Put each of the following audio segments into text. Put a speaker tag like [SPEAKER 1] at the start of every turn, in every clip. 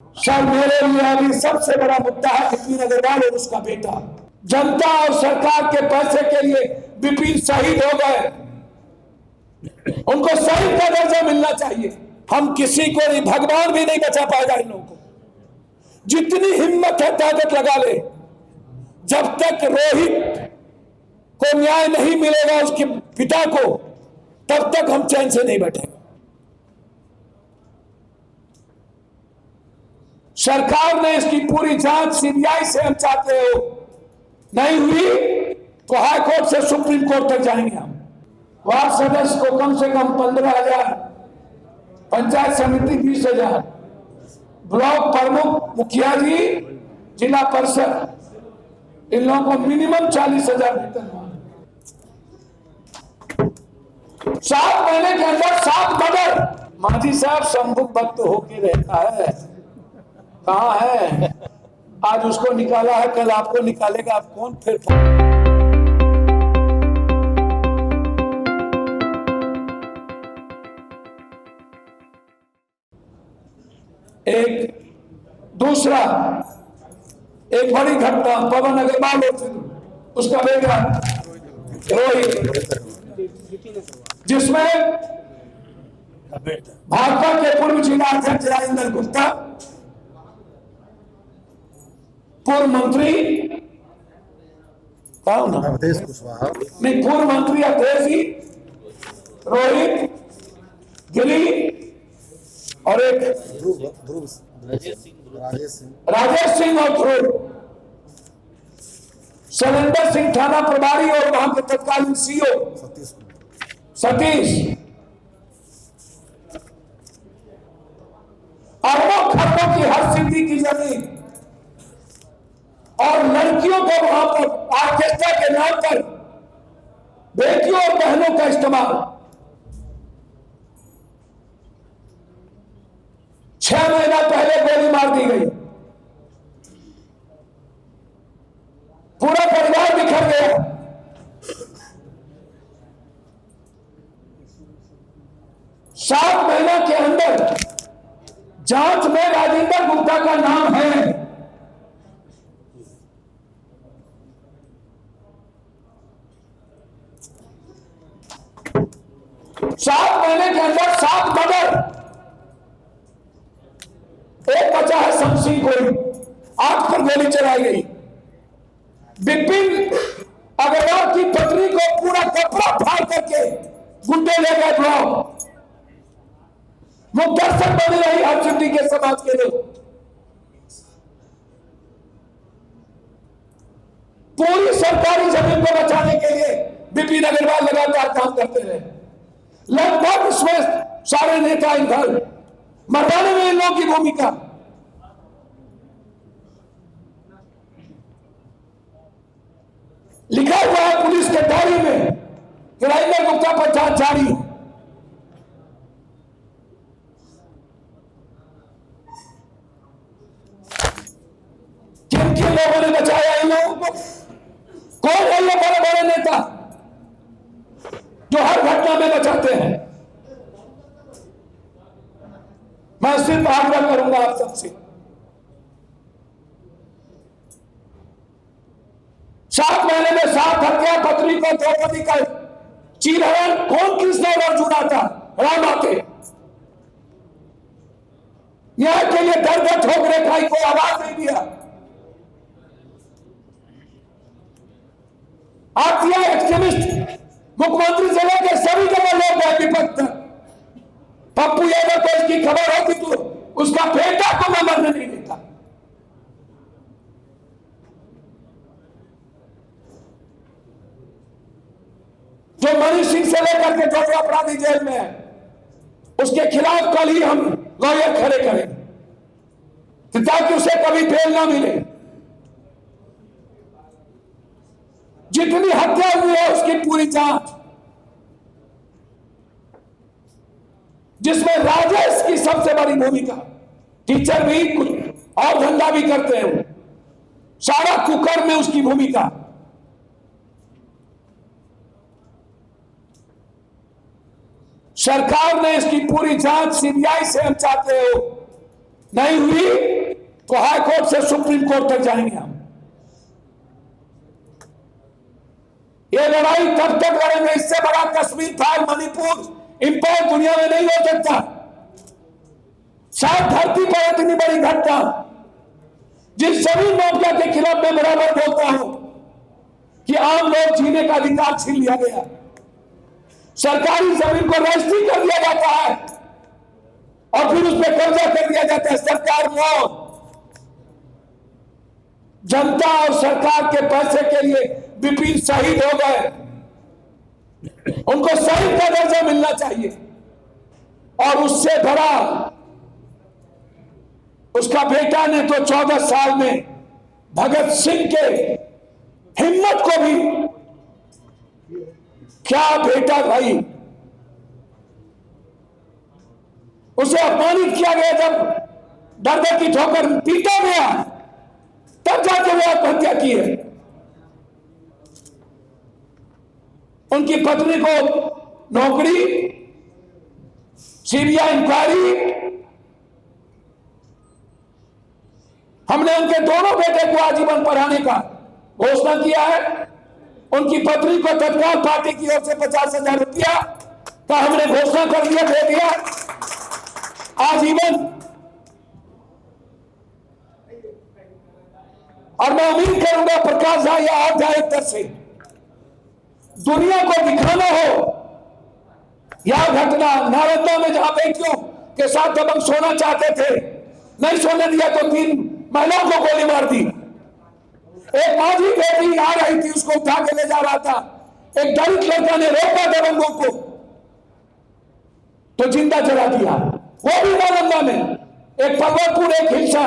[SPEAKER 1] Sir, मेरे लिए अभी सबसे बड़ा मुद्दा है विपिन अग्रवाल और उसका बेटा। जनता और सरकार के पैसे के लिए विपिन शहीद हो गए, उनको शहीद का दर्जा मिलना चाहिए। हम किसी को नहीं, भगवान भी नहीं बचा पाएगा इन लोगों को। जितनी हिम्मत है ताकत लगा ले, जब तक रोहित को न्याय नहीं मिलेगा उसके पिता को, तब तक हम चैन से नहीं बैठेंगे। सरकार ने इसकी पूरी जांच सीबीआई से हम चाहते हो, नहीं हुई तो हाई कोर्ट से सुप्रीम कोर्ट तक जाएंगे हम। वार्ड सदस्य को कम से कम 15,000, पंचायत समिति 20,000, ब्लॉक प्रमुख, मुखिया जी, जिला परिषद, इन लोगों को मिनिमम 40,000 वेतन। 7 महीने के अंदर 7 मर्डर। मांझी साहब संभुक भक्त होके रहता है, कहाँ है? आज उसको निकाला है, कल आपको निकालेगा। आप कौन फिर? एक दूसरा, एक बड़ी घटना पवन अग्रवाल और उसका बेटा रोहित, जिसमें भाजपा के पूर्व जिला अध्यक्ष राजेंद्र गुप्ता, पूर्व मंत्री
[SPEAKER 2] अवधेश कुशवाहा,
[SPEAKER 1] नहीं, पूर्व मंत्री अवधेश जी, रोहित गिरी और एक राजेश सिंह और ध्रुव, सलेंदर सिंह थाना प्रभारी और वहां के तत्कालीन सीओ सतीश, अरबों खरबों की हर सिद्धि की जमीन और लड़कियों को वहां पर ऑर्केस्ट्रा के नाम पर बेटियों और बहनों का इस्तेमाल। 6 महीना पहले गोली मार दी गई, पूरा परिवार बिखर गया। सात महीना के अंदर जांच में राजेंद्र गुप्ता का नाम है। सात महीने के अंदर 7 मर्डर। एक बचा है शमशी गोली, 8 पर गोली चलाई गई। विपिन अग्रवाल की पत्नी को पूरा कपड़ा फाड़ करके गुंडे ले गए ब्लॉक। वो दर्शक बनी रही हर सिद्धि के समाज के लोग। पूरी सरकारी जमीन को बचाने के लिए विपिन अग्रवाल लगातार काम करते रहे। लगभग इसमें सारे नेता इधर मरवाने में इन लोगों की भूमिका। लिखा हुआ है पुलिस के डायरी में कि राजेंद्र गुप्ता पर जांच जारी है। किन किन लोगों ने बचाया इन लोगों को? कौन है ये बड़े बड़े नेता जो हर घटना में बचाते हैं? मैं सिर्फ आग्रह करूंगा आप सबसे, 7 महीने में 7 हत्या, पत्नी को द्रौपदी का चीरहरण। कौन कृष्ण और अर्जुन आता? राम आते। न्याय के लिए दर दर ठोकरे खाई, कोई आवाज नहीं दिया। आतिया एक्सट्रीमिस्ट मुख्यमंत्री से लेकर सभी जगह लोग गए विपक्ष तक। पप्पू यादव को इसकी खबर होती तो उसका बेटा को मैं मरने नहीं देता। जो मनीष सिंह से लेकर के जो अपराधी जेल में है, उसके खिलाफ कल ही हम लॉयर खड़े करेंगे ताकि उसे कभी बेल ना मिले। जितनी हत्या हुई है उसकी पूरी जांच, जिसमें राजेश की सबसे बड़ी भूमिका। टीचर भी कुछ और धंधा भी करते हैं, वो सारा कुकर में उसकी भूमिका। सरकार ने इसकी पूरी जांच सीबीआई से हम चाहते हो, नहीं हुई तो हाई कोर्ट से सुप्रीम कोर्ट तक जाएंगे हम। ये लड़ाई तब तक लड़ेंगे, इससे बड़ा कश्मीर फाइल मणिपुर इंपोर्ट दुनिया में नहीं हो सकता। शायद धरती पर इतनी बड़ी घटना, जिस जमीन माफिया के खिलाफ मैं बराबर बोलता हूं कि आम लोग जीने का अधिकार छीन लिया गया, सरकारी जमीन को रजिस्ट्री कर दिया जाता है और फिर उस पर कब्जा कर दिया जाता है सरकार को। जनता और सरकार के पैसे के लिए विपिन शहीद हो गए, उनको शहीद का दर्जा मिलना चाहिए। और उससे बड़ा उसका बेटा ने तो 14 साल में भगत सिंह के हिम्मत को भी, क्या बेटा भाई, उसे अपमानित किया गया, जब दर दर की ठोकर पीटा गया तब जाके वो आत्महत्या की है। उनकी पत्नी को नौकरी, सीबीआई इंक्वायरी, हमने उनके दोनों बेटे को आजीवन पढ़ाने का घोषणा किया है। उनकी पत्नी को तत्काल पार्टी की ओर से 50,000 रुपया का हमने घोषणा कर दिया, दे दिया आजीवन। और मैं उम्मीद करूंगा प्रकाश झा या आप डायरेक्टर से दुनिया को दिखाना हो, यह घटना नालंदा में जहां बेटियों के साथ दबंग सोना चाहते थे, नहीं सोने दिया तो 3 महिलाओं को गोली मार दी। एक माझी बेटी आ रही थी, उसको उठा के ले जा रहा था, एक दलित लड़का ने रोका दबंगों को तो जिंदा जला दिया, वो भी नालंदा में। एक पर्वतपुर, एक हिंसा,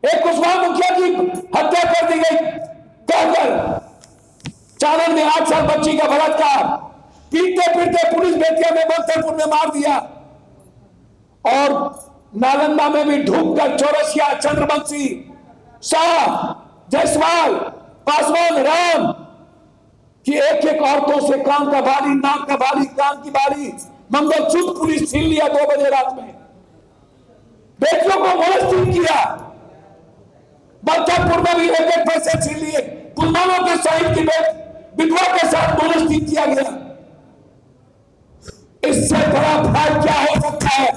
[SPEAKER 1] एक कुशवाहा मुखिया की हत्या कर दी गई कहकर, चारण में 8 साल बच्ची का बलात्कार, पीटते पीटते पुलिस बेटिया में बख्तरपुर में मार दिया। और नालंदा में भी ढूंढ कर चौरसिया, चंद्रवंशी, शाह, जायसवाल, पासवान, राम की एक एक औरतों से कान का बाली, नाक का बाली, कान की बाली, मंगलसूत्र पुलिस छीन लिया 2 बजे रात में। बेटियों को मोलेस्टिंग किया, बख्तरपुर में भी एक एक पैसे छीन लिए, पुलवामा के शहीद की विधवा के साथ मोलेस्टिंग किया गया। इससे बड़ा फाइल क्या हो सकता है?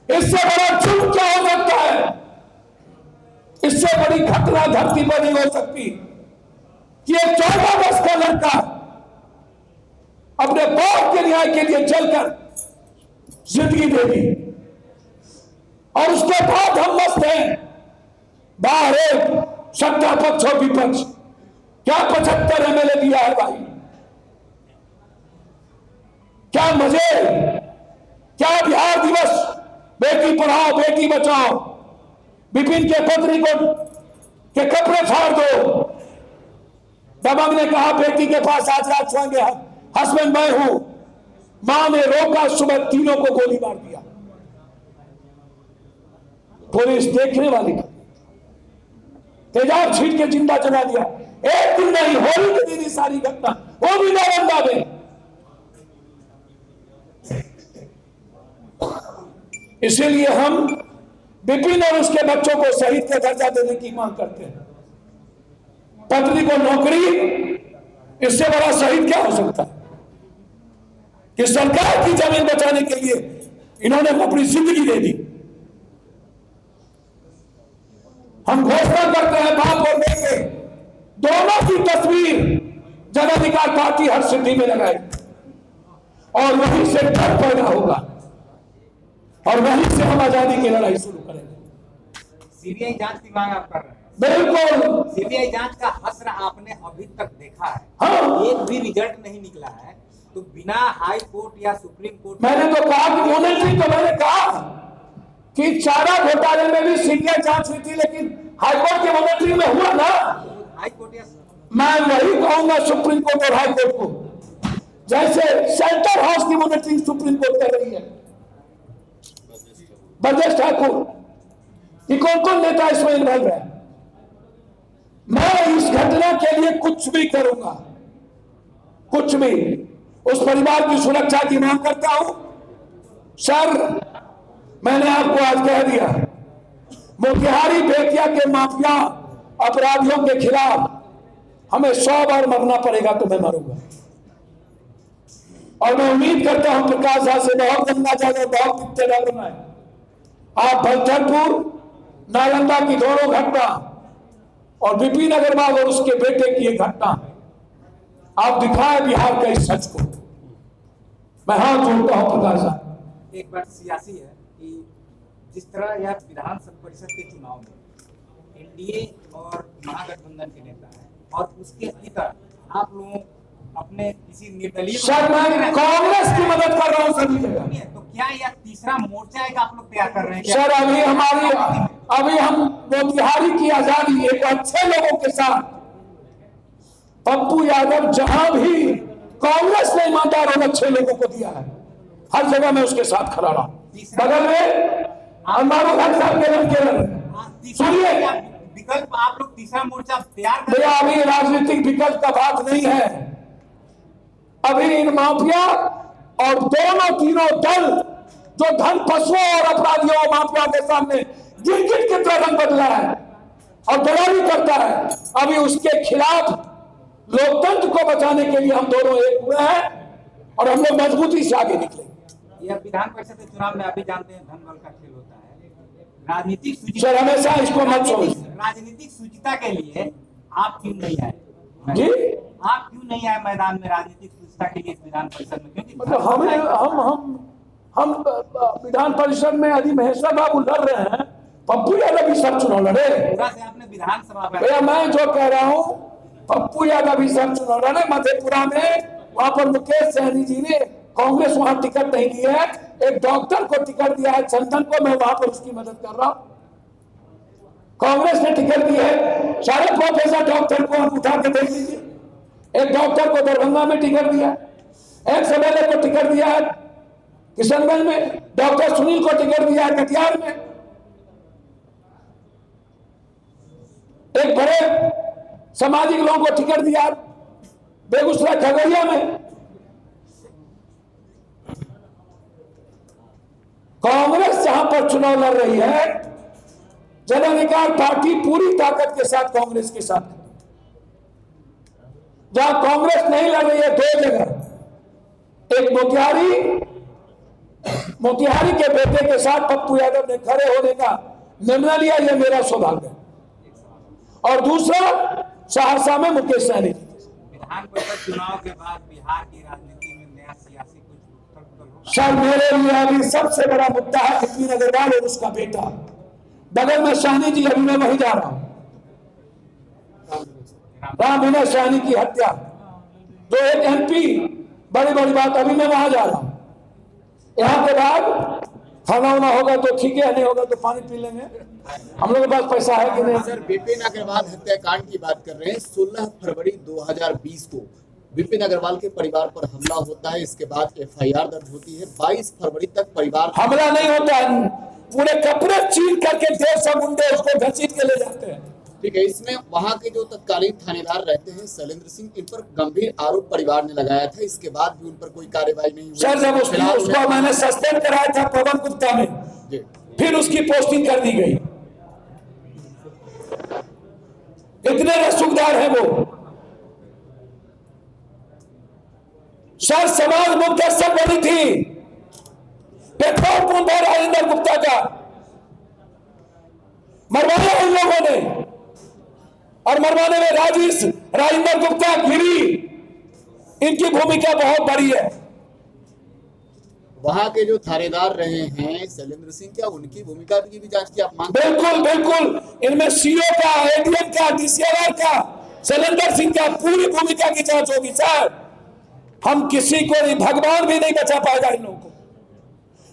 [SPEAKER 1] इससे बड़ा झूठ क्या हो सकता है? इससे बड़ी घटना धरती पर नहीं हो सकती कि एक 14 वर्ष का लड़का अपने बाप के न्याय के लिए चलकर जिंदगी दे दी और उसके बाद हम मस्त हैं। बाहर एक सत्ता पक्ष और विपक्ष, क्या 75 एमएलए दिया है भाई, क्या मजे, क्या बिहार दिवस, बेटी पढ़ाओ बेटी बचाओ, विपिन के पत्नी को के कपड़े फाड़ दो। दबंग ने कहा बेटी के पास आज रात सोएंगे, हस्बैंड मैं हूं, मां ने रोका, सुबह तीनों को गोली मार दिया। पुलिस देखने वाली तेजाब छीट के जिंदा जला दिया। एक दिन नहीं, होली के दिन सारी घटना, वो भी नालंदा में। इसीलिए हम विपिन और उसके बच्चों को शहीद का दर्जा देने की मांग करते हैं। पत्नी को नौकरी, इससे बड़ा शहीद क्या हो सकता है कि सरकार की जमीन बचाने के लिए इन्होंने अपनी जिंदगी दे दी। हम घोषणा करते हैं बाप और बेटे दोनों की तस्वीर जन अधिकार पार्टी हर सिद्धि में लगाएगी और वहीं से डर पैदा होगा और वहीं से हम आजादी की लड़ाई शुरू करेंगे।
[SPEAKER 2] सीबीआई जांच की मांग आप कर रहे हैं?
[SPEAKER 1] बिल्कुल।
[SPEAKER 2] सीबीआई जांच का असर आपने अभी तक देखा है?
[SPEAKER 1] हाँ।
[SPEAKER 2] एक भी रिजल्ट नहीं निकला है, तो बिना हाई कोर्ट या सुप्रीम कोर्ट,
[SPEAKER 1] मैंने तो कहा कि मॉनिटरिंग, तो मैंने कहा कि चारा घोटाले में भी सीबीआई जांच हुई थी, लेकिन हाईकोर्ट के मॉनिटरिंग में हुआ ना।
[SPEAKER 2] हाई कोर्ट या
[SPEAKER 1] मैं वही कहूंगा सुप्रीम कोर्ट और हाई कोर्ट को, जैसे सेंटर हाउस की मॉनिटरिंग सुप्रीम कोर्ट कर रही है। ब्रजेश ठाकुर, ये कौन कौन नेता इसमें इन्वॉल्व है? मैं इस घटना के लिए कुछ भी करूंगा, कुछ भी। उस परिवार की सुरक्षा की मांग करता हूं। सर, मैंने आपको आज कह दिया, मोतिहारी बेतिया के माफिया अपराधियों के खिलाफ हमें 100 बार मरना पड़ेगा तो मैं मरूंगा। और मैं उम्मीद करता हूं प्रकाश झा से बहुत गंदा जाएगा, बहुत पिक्चर डालना है। आप भक्तपुर नालंदा की दोनों घटना और विपिन अग्रवाल और उसके बेटे की एक घटना आप दिखाए बिहार के इस सच को। मैं हाथ जोड़ता हूं प्रकाश झा।
[SPEAKER 2] एक बात सियासी है कि जिस तरह यह विधानसभा परिषद के चुनाव में एनडीए और महागठबंधन के नेता हैं और उसके भीतर आप लोगों अपने किसी निर्दलीय
[SPEAKER 1] सर मैं कांग्रेस की मदद कर रहा हूं सभी जगह।
[SPEAKER 2] तो क्या यह तीसरा मोर्चा है कि आप लोग तैयार कर रहे हैं?
[SPEAKER 1] सर अभी हम मोतिहारी की आजादी एक अच्छे लोगों के साथ, पप्पू यादव जहां भी कांग्रेस ने ईमानदार और अच्छे लोगों को दिया है, हर जगह मैं उसके साथ खड़ा रहा। बगल में हमारे घर साहब के सुनिए,
[SPEAKER 2] विकल्प आप लोग तीसरा मोर्चा तैयार कर
[SPEAKER 1] मेरा अभी राजनीतिक विकल्प का बात नहीं है। अभी इन माफिया और दोनों तीनों दल जो धन पशुओं और अपराधियों और माफिया के सामने गिरगिट की तरह रंग बदला है और दलाली करता है, अभी उसके खिलाफ लोकतंत्र को बचाने के लिए हम दोनों एक हुए हैं और हम लोग मजबूती से आगे निकलेंगे।
[SPEAKER 2] यह विधान परिषद के चुनाव में अभी जानते हैं धन बल का खेल होता है। राजनीतिक
[SPEAKER 1] सर हमेशा इसको मत समझिए।
[SPEAKER 2] राजनीतिक शुचिता के लिए आप क्यों नहीं आए
[SPEAKER 1] जी?
[SPEAKER 2] आप क्यों नहीं आए मैदान में राजनीतिक शुचिता के लिए इस विधान परिषद में? क्योंकि
[SPEAKER 1] मतलब हम विधान परिषद में यदि महेश्वर बाबू लड़ रहे हैं, पप्पू यादव भी सब चुनाव लड़े।
[SPEAKER 2] पूरा से आपने विधानसभा
[SPEAKER 1] भैया मैं जो कह रहा हूँ, पप्पू यादव भी सब चुनाव लड़े। मधेपुरा में वहां पर मुकेश सहनी जी ने कांग्रेस वहां टिकट नहीं दी है, एक डॉक्टर को टिकट दिया है, चंदन को, मैं वहां पर उसकी मदद कर रहा हूं। कांग्रेस ने टिकट दी है, सारे प्रोफेसर डॉक्टर को आप उठा के देख लीजिए। एक डॉक्टर को दरभंगा में टिकट दिया, एक एमएलए को टिकट दिया है किशनगंज में, डॉक्टर सुनील को टिकट दिया है कटिहार में, एक बड़े सामाजिक लोगों को टिकट दिया बेगूसराय खगड़िया में। कांग्रेस जहां पर चुनाव लड़ रही है, जन अधिकार पार्टी पूरी ताकत के साथ कांग्रेस के साथ। जहां कांग्रेस नहीं लड़ रही है दो जगह, एक मोतिहारी के बेटे के साथ पप्पू यादव ने खड़े होने का निर्णय लिया, यह मेरा सौभाग्य, और दूसरा सहरसा में मुकेश सहनी।
[SPEAKER 2] विधान परिषद चुनाव के बाद बिहार की राजनीति में नया सियासी कुछ उथल-पुथल होगा?
[SPEAKER 1] सर मेरे लिए अभी सबसे बड़ा मुद्दा है विपिन अग्रवाल और उसका बेटा। बगल में सहनी जी, अभी मैं वहीं जा रहा हूं, राम विनय सहनी की हत्या, जो एक एमपी, बड़ी बड़ी बात, अभी मैं वहां जा रहा हूं। यहाँ के बाद खाना वाना होगा तो ठीक है, नहीं होगा तो पानी पी लेंगे। हम लोग के पास पैसा है कि नहीं?
[SPEAKER 3] सर विपिन अग्रवाल हत्याकांड की बात कर रहे हैं। 16 फरवरी 2020 को विपिन अग्रवाल के परिवार पर हमला होता है, इसके बाद एफआईआर दर्ज होती है। 22 फरवरी तक परिवार
[SPEAKER 1] हमला नहीं होता है, पूरे कपड़े चीर करके 150 गुंडे उसको घसीट के ले जाते हैं।
[SPEAKER 3] ठीक है, इसमें वहां के जो तत्कालीन थानेदार रहते हैं शैलेंद्र सिंह, इन पर गंभीर आरोप परिवार ने लगाया था, इसके बाद भी उन पर कोई कार्रवाई नहीं हुई।
[SPEAKER 1] सर जब उसको मैंने सस्पेंड कराया था पवन गुप्ता में, फिर उसकी पोस्टिंग कर दी गई। इतने रसूखदार है वो। सर समाज मुक्तेश्वर बनी थी, पेट्रोल पंप है राजेंद्र गुप्ता का, मरवाया उन लोगों ने, और मरवाने में राजेंद्र गुप्ता गिरी, इनकी भूमिका बहुत बड़ी है।
[SPEAKER 3] वहां के जो थानेदार रहे हैं शैलेंद्र सिंह, क्या उनकी भूमिका की भी जांच की आप मांग?
[SPEAKER 1] बिल्कुल बिल्कुल, इनमें सीओ का, एडीएम का, डीसीआर का, शैलेंद्र सिंह का पूरी भूमिका की जांच होगी। सर हम किसी को नहीं, भगवान भी नहीं बचा पाएगा इन लोगों को।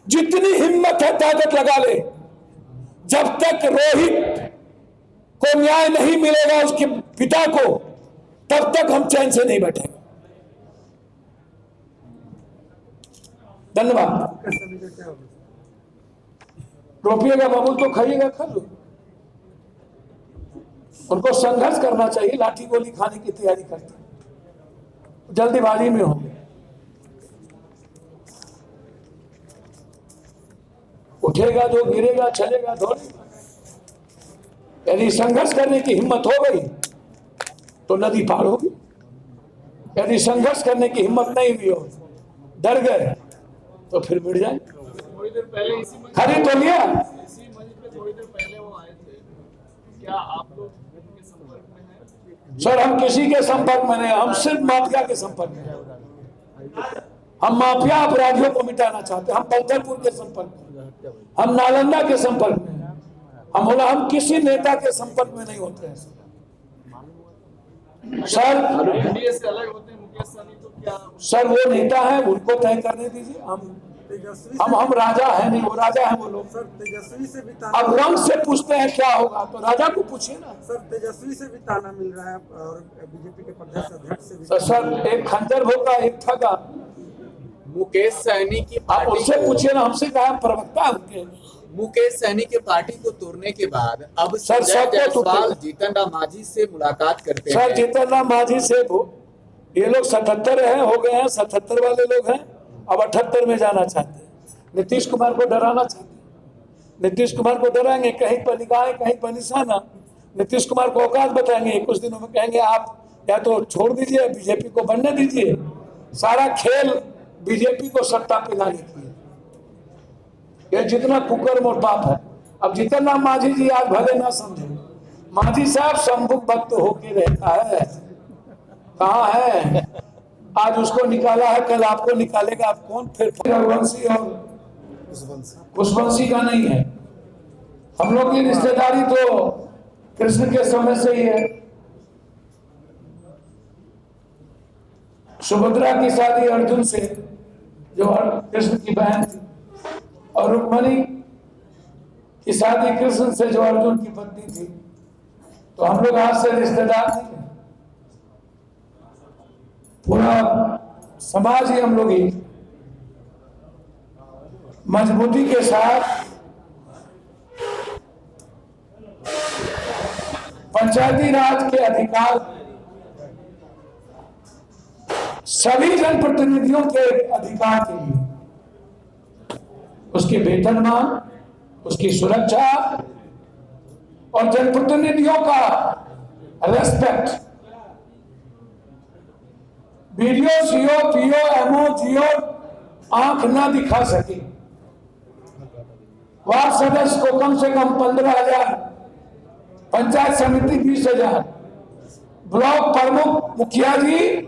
[SPEAKER 1] जितनी हिम्मत है ताकत लगा ले, जब तक रोहित को न्याय नहीं मिलेगा उसके पिता को, तब तक हम चैन से नहीं बैठेंगे। धन्यवाद। रोपिएगा बबुल तो खाइएगा, खा लो। उनको संघर्ष करना चाहिए, लाठी गोली खाने की तैयारी करते हैं, जल्दीबाजी में होंगे। उठेगा तो गिरेगा, चलेगा दौड़ेगा। यदि संघर्ष करने की हिम्मत हो गई तो नदी पार होगी। यदि संघर्ष करने की हिम्मत नहीं भी हो, डर गए, तो फिर मिट जाए।
[SPEAKER 4] थोड़ी देर पहले
[SPEAKER 1] खरीद तो लिया।
[SPEAKER 4] इसी मंच पे थोड़ी देर पहले वो आए थे, क्या आप लोग उनके संपर्क में हैं?
[SPEAKER 1] सर हम किसी के संपर्क में नहीं, हम सिर्फ माफिया के संपर्क में हैं। हम माफिया अपराधियों को मिटाना चाहते हैं। हम पत्थरपुर के संपर्क में, हम नालंदा के संपर्क में, हम किसी नेता के संपर्क में नहीं होते हैं सर।
[SPEAKER 4] एनडीए से अलग होते हैं मुकेश सहनी, तो क्या
[SPEAKER 1] सर वो नेता है, उनको तय करने दीजिए। हम राजा है नहीं, वो राजा है वो लोग।
[SPEAKER 5] सर तेजस्वी से भी
[SPEAKER 1] अब रंग से पूछते हैं क्या होगा, तो राजा को पूछिए ना।
[SPEAKER 5] सर तेजस्वी से भी ताना मिल रहा है और बीजेपी के प्रदेश अध्यक्ष से भी।
[SPEAKER 1] तो सर एक खंजर होगा, एक ठगा।
[SPEAKER 3] मुकेश सहनी की
[SPEAKER 1] आप
[SPEAKER 3] पार्टी
[SPEAKER 1] उससे
[SPEAKER 3] को-
[SPEAKER 1] पूछिए ना, हमसे कहा प्रवक्ता है उनके।
[SPEAKER 3] मुकेश सहनी के पार्टी को तोड़ने के बाद अब
[SPEAKER 1] सर,
[SPEAKER 3] संजय
[SPEAKER 1] सबको
[SPEAKER 3] जायसवाल
[SPEAKER 1] तोड़ते-
[SPEAKER 3] जीतन राम मांझी से मुलाकात करते
[SPEAKER 1] सर
[SPEAKER 3] हैं।
[SPEAKER 1] जीतन राम मांझी से ये लोग 77 हैं, हो गए हैं, 77 वाले लोग हैं, अब 78 में जाना चाहते हैं। नीतीश कुमार को डराना चाहते हैं। नीतीश कुमार को डराएंगे, कहीं पर निगाहें कहीं पर निशाना। नीतीश कुमार को औकात बताएंगे, कुछ दिनों में कहेंगे आप या तो छोड़ दीजिए, बीजेपी को बनने दीजिए। सारा खेल बीजेपी को सत्ता पे लाने की है। ये जितना कुकर और पाप है। अब जीतन राम मांझी जी आज भले ना समझे, मांझी साहब संभुक भक्त होके रहता है, कहाँ है? आज उसको निकाला है, कल आपको निकालेगा। आप कौन? फिर रघुवंशी और खुशवंशी का नहीं है। हम लोग की रिश्तेदारी तो कृष्ण के समय से ही है। सुभद्रा की शादी अर्जुन से, जो कृष्ण की बहन थी, और रुक्मणी की शादी कृष्ण से, जो अर्जुन की पत्नी थी। तो हम लोग आज से रिश्तेदार नहीं है, पूरा समाज ही हम लोग ही मजबूती के साथ पंचायती राज के अधिकार सभी जनप्रतिनिधियों के अधिकार के लिए, उसके वेतनमान, उसकी सुरक्षा और जनप्रतिनिधियों का respect. BDO, CO, PO, MO, GO आंख ना दिखा सके। वार्ड सदस्य को कम से कम 15,000, पंचायत समिति 20,000, ब्लॉक प्रमुख, मुखिया जी,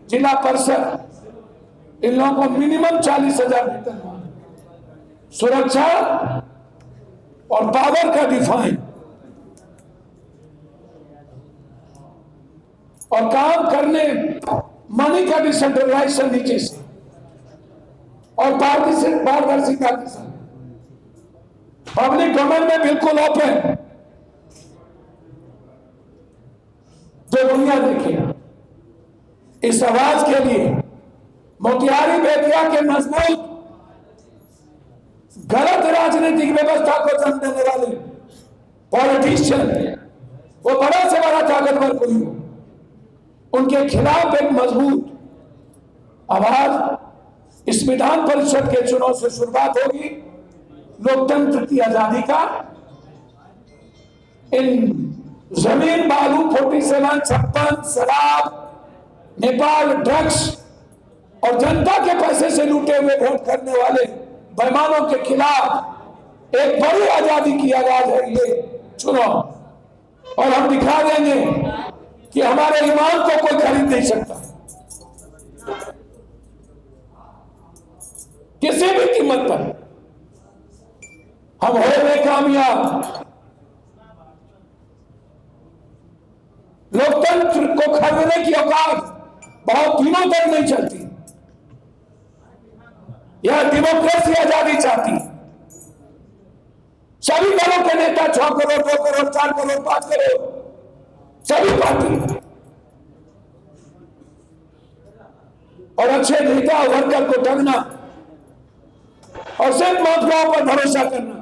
[SPEAKER 1] जिला परिषद, इन लोगों को मिनिमम 40,000 वेतन, सुरक्षा और पावर का डिफाइन, और काम करने मनी का डिसेंट्रलाइजेशन नीचे से, और पारदर्शिता के साथ पब्लिक डोमेन में बिल्कुल ओपन। जो दुनिया देखेगा, इस आवाज के लिए मोतिहारी बेतिया के मजबूत गलत राजनीतिक व्यवस्था को जन्म देने वाले पॉलिटिशियन, वो बड़ा से बड़ा ताकतवर कोई हो, उनके खिलाफ एक मजबूत आवाज इस विधान परिषद के चुनाव से शुरुआत होगी। लोकतंत्र की आजादी का, इन जमीन, बालू, 47, 56, शराब, नेपाल, ड्रग्स और जनता के पैसे से लूटे हुए वोट करने वाले बेईमानों के खिलाफ एक बड़ी आजादी की आवाज है ये चुनाव। और हम दिखा देंगे कि हमारे ईमान को कोई खरीद नहीं सकता, किसी भी कीमत पर। हम होंगे कामयाब। लोकतंत्र को खरीदने की औकात बहुत दिनों तक नहीं चलती। यह डेमोक्रेसी आजादी चाहती। सभी दलों के नेता 6 करोड़, 2 करोड़, 4 करोड़, 5 करोड़, सभी पार्टी, और अच्छे नेता वर्कर को ठगना और सिर्फ माफियाओं पर भरोसा करना।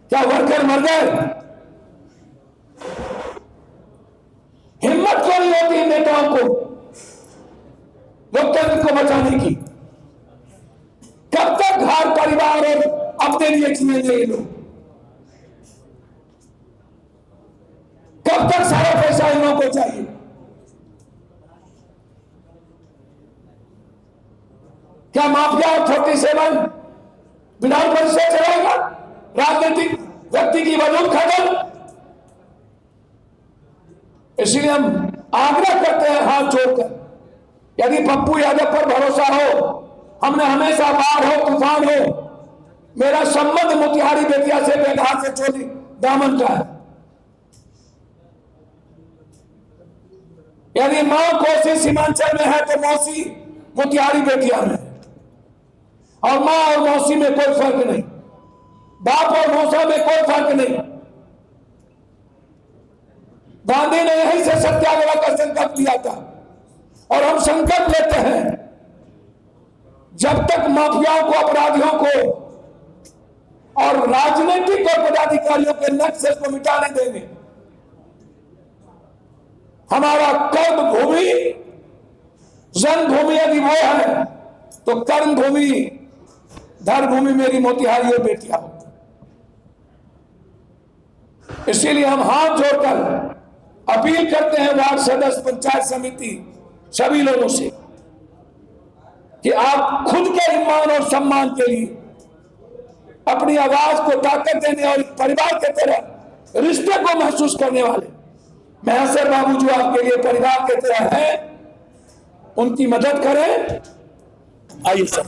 [SPEAKER 1] क्या वर्कर मर गए? हिम्मत क्यों नहीं होती नेताओं को लोकतंत्र को बचाने की? कब तक घर परिवार और अपने लिए जिएंगे ये लोग? कब तक सारा पैसा इन लोगों को चाहिए? क्या माफिया 47 विधान परिषद चलाएगा? राजनीतिक व्यक्ति की वजूद खत्म। इसलिए हम आग्रह करते हैं हाथ जोड़कर, यदि पप्पू यादव पर भरोसा हो, हमने हमेशा बाढ़ हो तूफान हो, मेरा संबंध मोतिहारी बेतिया से बेघाट से चोली दामन का है। यदि मां कोसी सीमांचल में है तो मौसी मोतिहारी बेतिया में, और मां और मौसी में कोई फर्क नहीं, बाप और मौसा में कोई फर्क नहीं। गांधी ने यहीं से सत्याग्रह का संकल्प लिया था, और हम संकल्प लेते हैं जब तक माफियाओं को, अपराधियों को और राजनीतिक और पदाधिकारियों के नक्शे को मिटा नहीं देंगे। हमारा कर्म भूमि, जन्मभूमि यदि वो है तो कर्म भूमि, धर्म भूमि मेरी मोतिहारी और बेटिया हो। इसीलिए हम हाथ जोड़कर अपील करते हैं वार्ड सदस्य, पंचायत समिति, सभी लोगों से कि आप खुद के सम्मान और सम्मान के लिए अपनी आवाज को ताकत देने और परिवार के तरह रिश्ते को महसूस करने वाले महसर बाबू जो आपके लिए परिवार के तरह हैं, उनकी मदद करें। आइए सर।